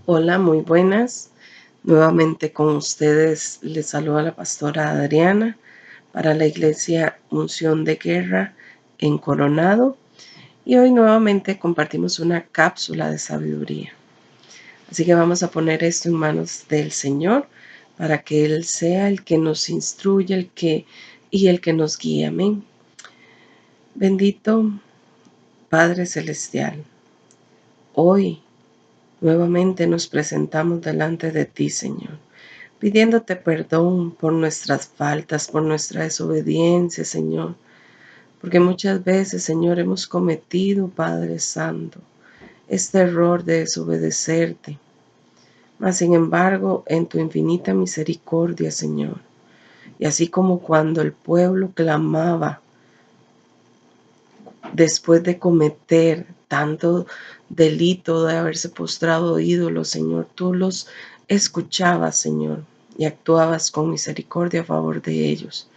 Hola, muy buenas. Nuevamente con ustedes les saluda la pastora Adriana para la Iglesia Unción de Guerra en Coronado. Y hoy nuevamente compartimos una cápsula de sabiduría. Así que vamos a poner esto en manos del Señor para que Él sea el que nos instruya, el que nos guíe. Amén. Bendito Padre Celestial, hoy nuevamente nos presentamos delante de ti, Señor, pidiéndote perdón por nuestras faltas, por nuestra desobediencia, Señor, porque muchas veces, Señor, hemos cometido, Padre Santo, este error de desobedecerte. Mas, sin embargo, en tu infinita misericordia, Señor, y así como cuando el pueblo clamaba después de cometer tanto delito de haberse postrado a ídolos, Señor, tú los escuchabas, Señor, y actuabas con misericordia a favor de ellos.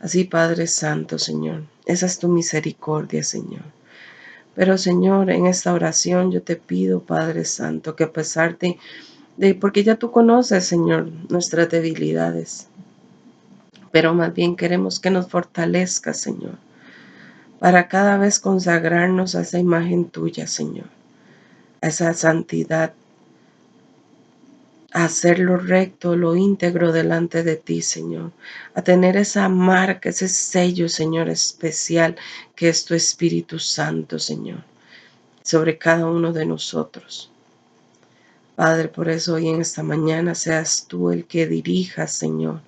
Así, Padre Santo, Señor, esa es tu misericordia, Señor. Pero, Señor, en esta oración yo te pido, Padre Santo, que a pesar porque ya tú conoces, Señor, nuestras debilidades, pero más bien queremos que nos fortalezcas, Señor, para cada vez consagrarnos a esa imagen tuya, Señor, a esa santidad, a hacer lo recto, lo íntegro delante de ti, Señor, a tener esa marca, ese sello, Señor, especial que es tu Espíritu Santo, Señor, sobre cada uno de nosotros. Padre, por eso hoy en esta mañana seas tú el que dirija, Señor,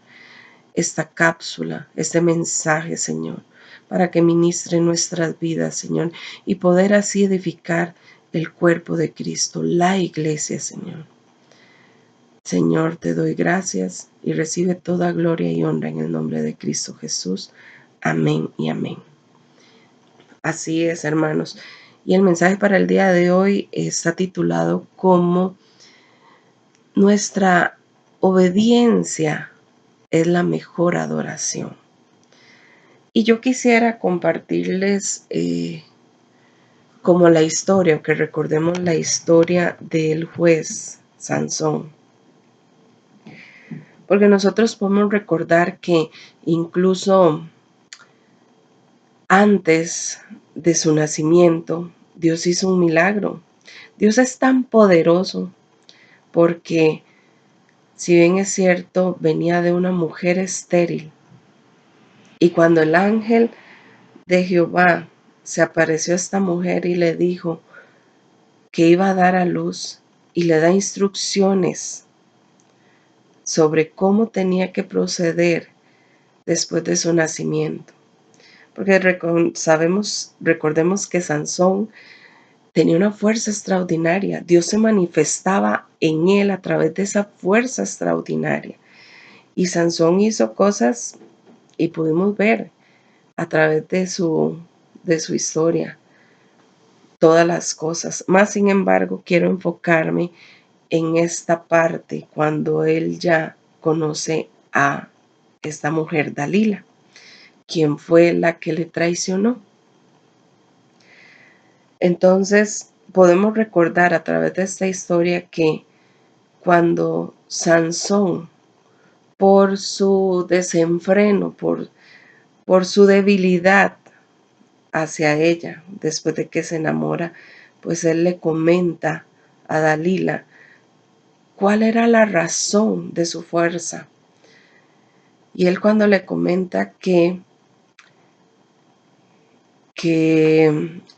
esta cápsula, este mensaje, Señor, para que ministre nuestras vidas, Señor, y poder así edificar el cuerpo de Cristo, la iglesia, Señor. Señor, te doy gracias y recibe toda gloria y honra en el nombre de Cristo Jesús. Amén y amén. Así es, hermanos. Y el mensaje para el día de hoy está titulado como Nuestra obediencia es la mejor adoración. Y yo quisiera compartirles como la historia, que recordemos la historia del juez Sansón. Porque nosotros podemos recordar que incluso antes de su nacimiento, Dios hizo un milagro. Dios es tan poderoso porque, si bien es cierto, venía de una mujer estéril. Y cuando el ángel de Jehová se apareció a esta mujer y le dijo que iba a dar a luz y le da instrucciones sobre cómo tenía que proceder después de su nacimiento. Porque recordemos que Sansón tenía una fuerza extraordinaria. Dios se manifestaba en él a través de esa fuerza extraordinaria. Y Sansón hizo cosas y pudimos ver a través de su historia todas las cosas. Más sin embargo, quiero enfocarme en esta parte cuando él ya conoce a esta mujer Dalila, quien fue la que le traicionó. Entonces, podemos recordar a través de esta historia que cuando Sansón, por su desenfreno, por su debilidad hacia ella, después de que se enamora, pues él le comenta a Dalila cuál era la razón de su fuerza. Y él cuando le comenta que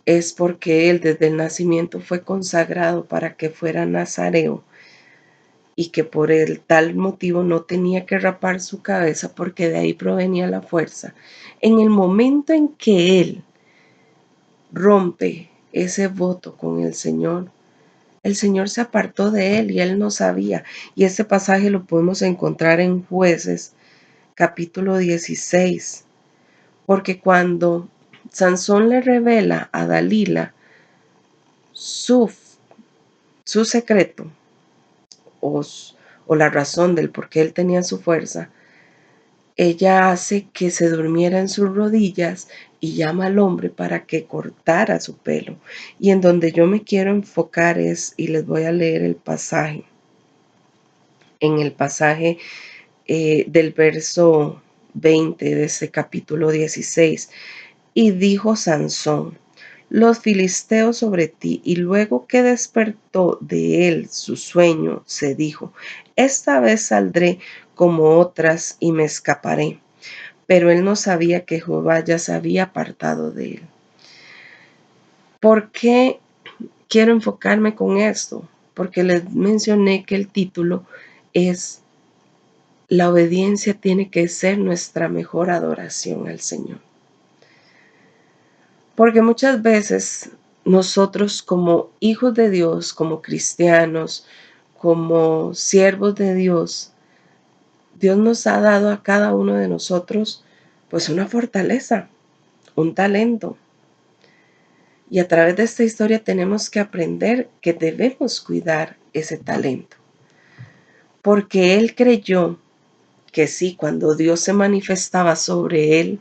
es porque él desde el nacimiento fue consagrado para que fuera nazareo y que por el tal motivo no tenía que rapar su cabeza porque de ahí provenía la fuerza. En el momento en que él rompe ese voto con el Señor se apartó de él y él no sabía. Y ese pasaje lo podemos encontrar en Jueces, capítulo 16. Porque cuando Sansón le revela a Dalila su secreto o la razón del por qué él tenía su fuerza, ella hace que se durmiera en sus rodillas y llama al hombre para que cortara su pelo. Y en donde yo me quiero enfocar es, y les voy a leer el pasaje, en el pasaje del verso 20 de ese capítulo 16. Y dijo Sansón: los filisteos sobre ti. Y luego que despertó de él su sueño, se dijo: esta vez saldré como otras y me escaparé. Pero él no sabía que Jehová ya se había apartado de él. ¿Por qué quiero enfocarme con esto? Porque les mencioné que el título es: la obediencia tiene que ser nuestra mejor adoración al Señor. Porque muchas veces nosotros, como hijos de Dios, como cristianos, como siervos de Dios, Dios nos ha dado a cada uno de nosotros pues una fortaleza, un talento. Y a través de esta historia tenemos que aprender que debemos cuidar ese talento. Porque él creyó que sí, cuando Dios se manifestaba sobre él,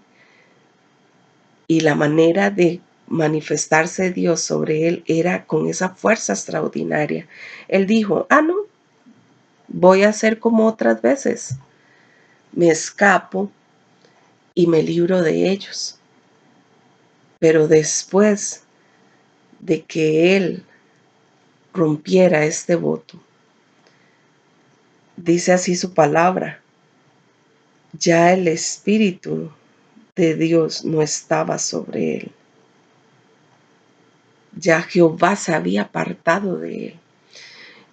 y la manera de manifestarse Dios sobre él era con esa fuerza extraordinaria. Él dijo: no, voy a hacer como otras veces, me escapo y me libro de ellos. Pero después de que él rompiera este voto, dice así su palabra: ya el Espíritu de Dios no estaba sobre él. Ya Jehová se había apartado de él.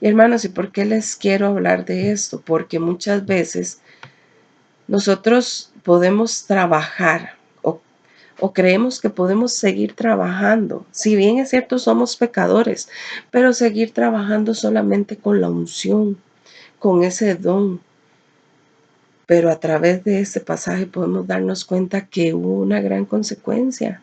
Y hermanos, ¿y por qué les quiero hablar de esto? Porque muchas veces nosotros podemos trabajar o creemos que podemos seguir trabajando. Si bien es cierto, somos pecadores, pero seguir trabajando solamente con la unción, con ese don. Pero a través de este pasaje podemos darnos cuenta que hubo una gran consecuencia.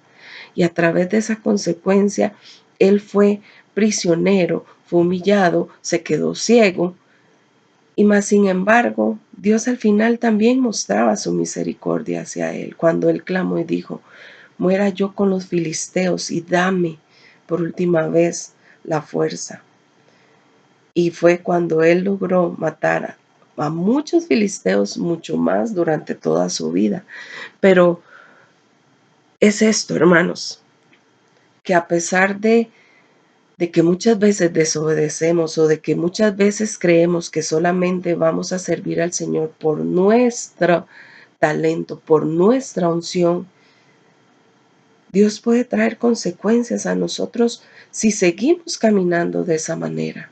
Y a través de esa consecuencia, él fue prisionero, fue humillado, se quedó ciego. Y más sin embargo, Dios al final también mostraba su misericordia hacia él, cuando él clamó y dijo: muera yo con los filisteos y dame por última vez la fuerza. Y fue cuando él logró matar a muchos filisteos, mucho más durante toda su vida. Pero es esto, hermanos, que a pesar de que muchas veces desobedecemos o de que muchas veces creemos que solamente vamos a servir al Señor por nuestro talento, por nuestra unción, Dios puede traer consecuencias a nosotros si seguimos caminando de esa manera.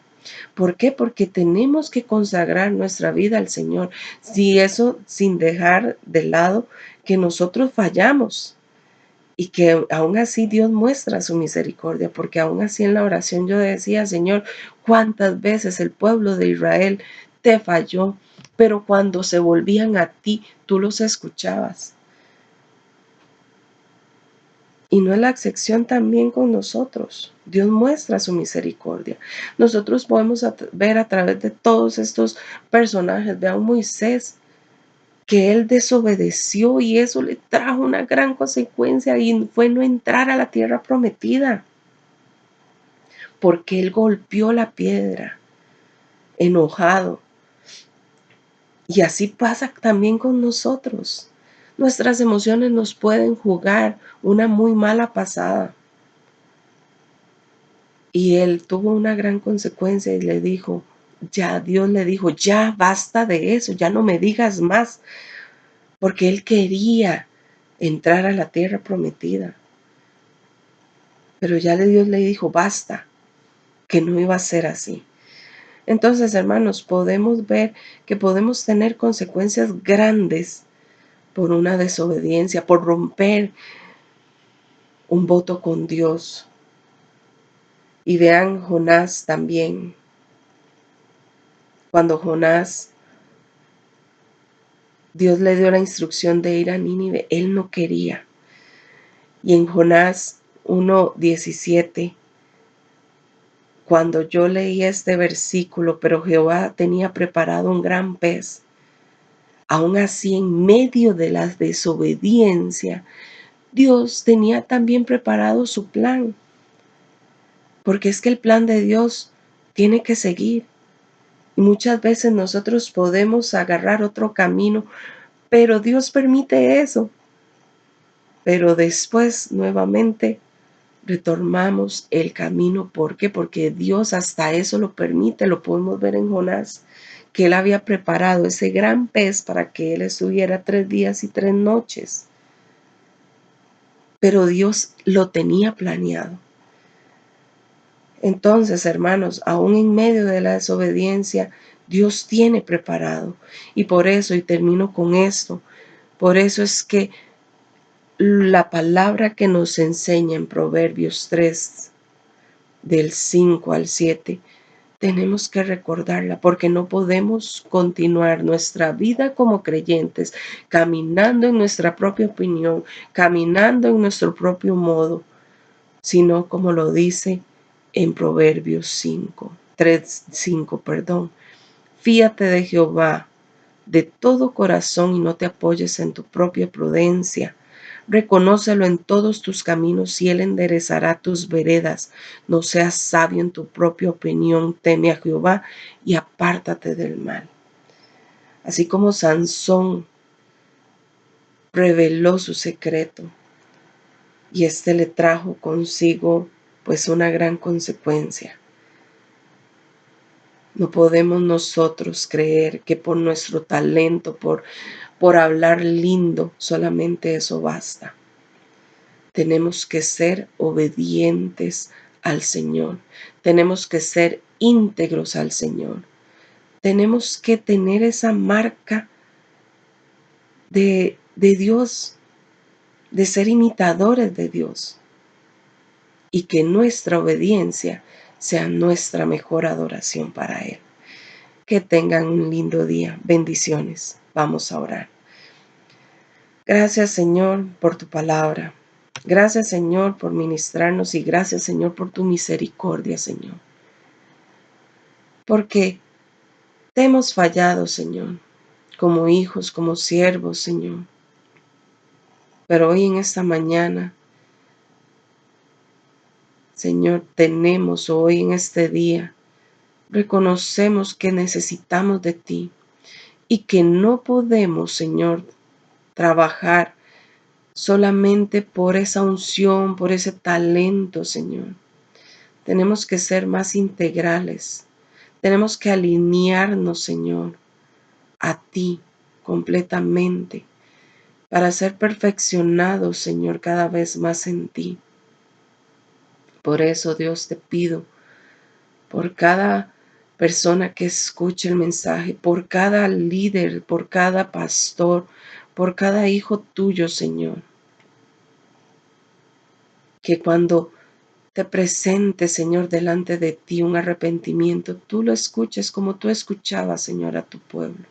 ¿Por qué? Porque tenemos que consagrar nuestra vida al Señor. Si eso sin dejar de lado que nosotros fallamos. Y que aún así Dios muestra su misericordia, porque aún así en la oración yo decía: Señor, cuántas veces el pueblo de Israel te falló, pero cuando se volvían a ti, tú los escuchabas. Y no es la excepción también con nosotros. Dios muestra su misericordia. Nosotros podemos ver a través de todos estos personajes, vean Moisés, que él desobedeció y eso le trajo una gran consecuencia y fue no entrar a la tierra prometida, porque él golpeó la piedra enojado. Y así pasa también con nosotros. Nuestras emociones nos pueden jugar una muy mala pasada. Y él tuvo una gran consecuencia y le dijo, Dios le dijo: ya basta de eso, ya no me digas más, porque él quería entrar a la tierra prometida. Pero ya Dios le dijo: basta, que no iba a ser así. Entonces, hermanos, podemos ver que podemos tener consecuencias grandes por una desobediencia, por romper un voto con Dios. Y vean Jonás también. Cuando Jonás, Dios le dio la instrucción de ir a Nínive, él no quería. Y en Jonás 1:17, cuando yo leí este versículo: pero Jehová tenía preparado un gran pez. Aún así, en medio de la desobediencia, Dios tenía también preparado su plan, porque es que el plan de Dios tiene que seguir. Y muchas veces nosotros podemos agarrar otro camino, pero Dios permite eso. Pero después nuevamente retomamos el camino. ¿Por qué? Porque Dios hasta eso lo permite. Lo podemos ver en Jonás, que él había preparado ese gran pez para que él estuviera 3 días y 3 noches. Pero Dios lo tenía planeado. Entonces, hermanos, aún en medio de la desobediencia, Dios tiene preparado. Y por eso, y termino con esto, por eso es que la palabra que nos enseña en Proverbios 3, del 5 al 7, tenemos que recordarla, porque no podemos continuar nuestra vida como creyentes caminando en nuestra propia opinión, caminando en nuestro propio modo, sino como lo dice en Proverbios 5, perdón. Fíate de Jehová de todo corazón y no te apoyes en tu propia prudencia. Reconócelo en todos tus caminos y él enderezará tus veredas. No seas sabio en tu propia opinión, teme a Jehová y apártate del mal. Así como Sansón reveló su secreto y este le trajo consigo pues una gran consecuencia. No podemos nosotros creer que por nuestro talento, por hablar lindo, solamente eso basta. Tenemos que ser obedientes al Señor. Tenemos que ser íntegros al Señor. Tenemos que tener esa marca de Dios, de ser imitadores de Dios. Y que nuestra obediencia sea nuestra mejor adoración para Él. Que tengan un lindo día. Bendiciones. Vamos a orar. Gracias, Señor, por tu palabra. Gracias, Señor, por ministrarnos y gracias, Señor, por tu misericordia, Señor. Porque te hemos fallado, Señor, como hijos, como siervos, Señor. Pero hoy en esta mañana, Señor, tenemos hoy en este día, reconocemos que necesitamos de ti y que no podemos, Señor, trabajar solamente por esa unción, por ese talento, Señor. Tenemos que ser más integrales. Tenemos que alinearnos, Señor, a ti completamente para ser perfeccionados, Señor, cada vez más en ti. Por eso, Dios, te pido por cada persona que escuche el mensaje, por cada líder, por cada pastor, por cada hijo tuyo, Señor, que cuando te presente, Señor, delante de ti un arrepentimiento, tú lo escuches como tú escuchabas, Señor, a tu pueblo.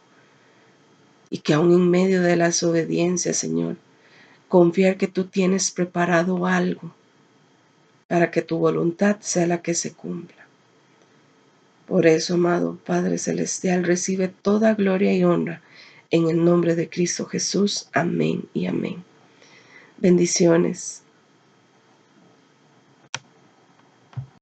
Y que aún en medio de la desobediencia, Señor, confiar que tú tienes preparado algo para que tu voluntad sea la que se cumpla. Por eso, amado Padre Celestial, recibe toda gloria y honra en el nombre de Cristo Jesús. Amén y amén. Bendiciones.